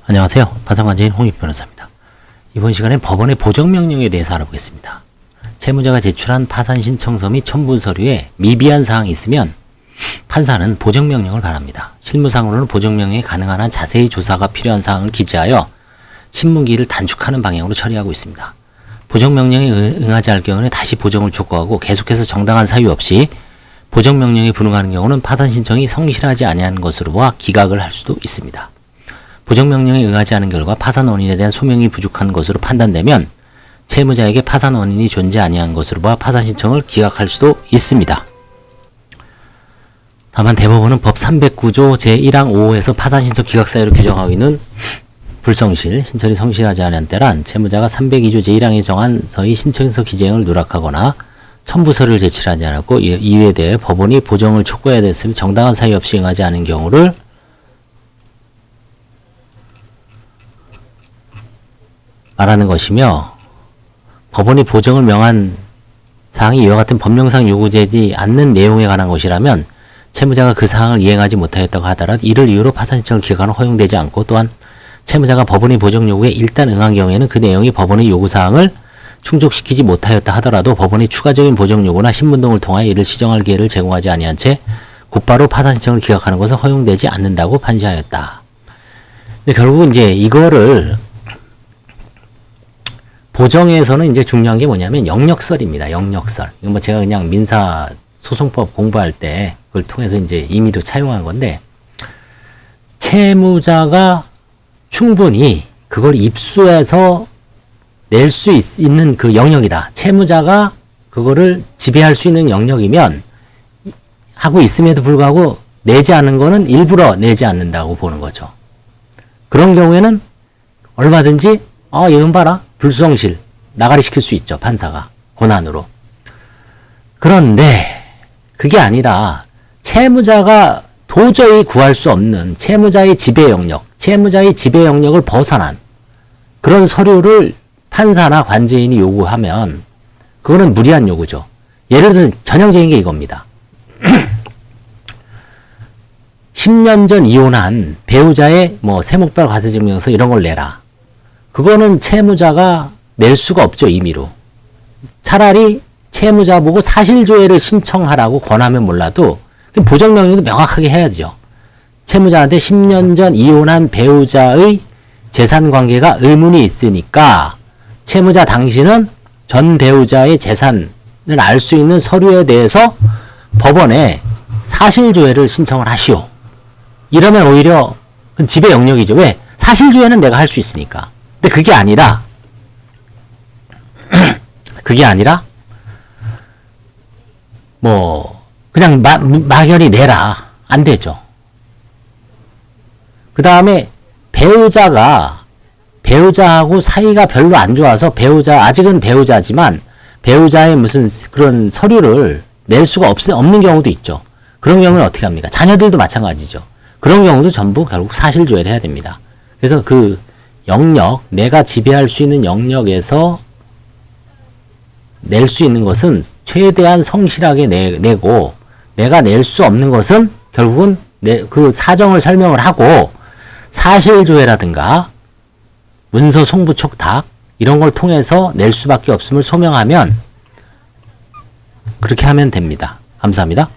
안녕하세요. 파산관제인 홍익 변호사입니다. 이번 시간에 법원의 보정명령에 대해서 알아보겠습니다. 채무자가 제출한 파산신청서 및 첨부 서류에 미비한 사항이 있으면 판사는 보정명령을 바랍니다. 실무상으로는 보정명령이 가능한 한 자세히 조사가 필요한 사항을 기재하여 신문기일을 단축하는 방향으로 처리하고 있습니다. 보정명령에 응하지 않을 경우는 다시 보정을 촉구하고 계속해서 정당한 사유 없이 보정명령에 불응하는 경우는 파산신청이 성실하지 아니한 것으로 보아 기각을 할 수도 있습니다. 보정명령에 응하지 않은 결과 파산 원인에 대한 소명이 부족한 것으로 판단되면 채무자에게 파산 원인이 존재 아니한 것으로 봐 파산신청을 기각할 수도 있습니다. 다만 대법원은 법 309조 제1항 5호에서 파산신청 기각 사유를 규정하고 있는 불성실, 신청이 성실하지 않은 때란 채무자가 302조 제1항에 정한 서의 신청서 기재행을 누락하거나 첨부 서류를 제출하지 않았고 이에 대해 법원이 보정을 촉구해야 됐으면 정당한 사유 없이 응하지 않은 경우를 말하는 것이며, 법원이 보정을 명한 사항이 이와 같은 법령상 요구되지 않는 내용에 관한 것이라면 채무자가 그 사항을 이행하지 못하였다고 하더라도 이를 이유로 파산신청을 기각하는 허용되지 않고, 또한 채무자가 법원의 보정 요구에 일단 응한 경우에는 그 내용이 법원의 요구사항을 충족시키지 못하였다 하더라도 법원이 추가적인 보정 요구나 신문 등을 통하여 이를 시정할 기회를 제공하지 아니한 채 곧바로 파산신청을 기각하는 것은 허용되지 않는다고 판시하였다. 근데 결국 이제 이거를 보정에서는 이제 중요한 게 뭐냐면 영역설입니다. 영역설. 이건 뭐 제가 그냥 민사 소송법 공부할 때 그걸 통해서 이제 임의로 차용한 건데, 채무자가 충분히 그걸 입수해서 낼 수 있는 그 영역이다. 채무자가 그거를 지배할 수 있는 영역이면 하고 있음에도 불구하고 내지 않는 거는 일부러 내지 않는다고 보는 거죠. 그런 경우에는 얼마든지 이건 봐라. 불성실, 나가리 시킬 수 있죠. 판사가. 권한으로. 그런데 그게 아니라 채무자가 도저히 구할 수 없는 채무자의 지배 영역, 채무자의 지배 영역을 벗어난 그런 서류를 판사나 관제인이 요구하면 그거는 무리한 요구죠. 예를 들어서 전형적인 게 이겁니다. 10년 전 이혼한 배우자의 뭐 세목별 과세증명서 이런 걸 내라. 그거는 채무자가 낼 수가 없죠, 임의로. 차라리 채무자 보고 사실조회를 신청하라고 권하면 몰라도 보정명령도 명확하게 해야 되죠. 채무자한테 10년 전 이혼한 배우자의 재산관계가 의문이 있으니까 채무자 당신은 전 배우자의 재산을 알 수 있는 서류에 대해서 법원에 사실조회를 신청을 하시오. 이러면 오히려 지배 영역이죠. 왜? 사실조회는 내가 할 수 있으니까. 근데 그게 아니라 뭐 그냥 막연히 내라. 안 되죠. 그 다음에 배우자하고 사이가 별로 안 좋아서 아직은 배우자지만 배우자의 무슨 그런 서류를 낼 수가 없는 경우도 있죠. 그런 경우는 어떻게 합니까? 자녀들도 마찬가지죠. 그런 경우도 전부 결국 사실조회를 해야 됩니다. 그래서 그 영역, 내가 지배할 수 있는 영역에서 낼 수 있는 것은 최대한 성실하게 내고, 내가 낼 수 없는 것은 결국은 그 사정을 설명을 하고 사실조회라든가 문서 송부 촉탁 이런 걸 통해서 낼 수밖에 없음을 소명하면 그렇게 하면 됩니다. 감사합니다.